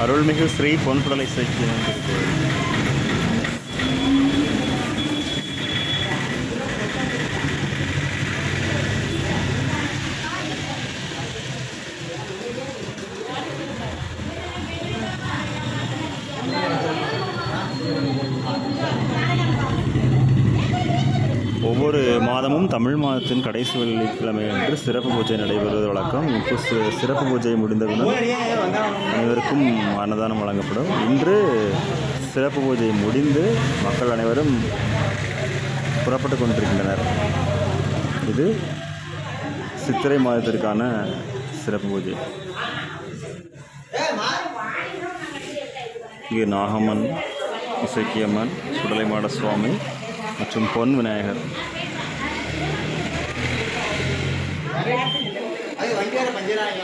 அருள்மிகு ஸ்ரீ பொன்சுடலை சைக்கியம் திருக்கோயில். ஒவ்வொரு மாதமும் தமிழ் மாதத்தின் கடைசி வெள்ளிக்கிழமை அன்று சிறப்பு பூஜை நடைபெறுவது வழக்கம். இப்போ சிறப்பு பூஜை முடிந்தவுடன் அனைவருக்கும் அன்னதானம் வழங்கப்படும். இன்று சிறப்பு பூஜை முடிந்து மக்கள் அனைவரும் புறப்பட்டு கொண்டிருக்கின்றனர். இது சித்திரை மாதத்திற்கான சிறப்பு பூஜை. இங்கு நாகம்மன், இசக்கியம்மன், சுடலைமாட சுவாமி மற்றும் பொன் விநாயகர். அது வண்டியார பஞ்சராங்க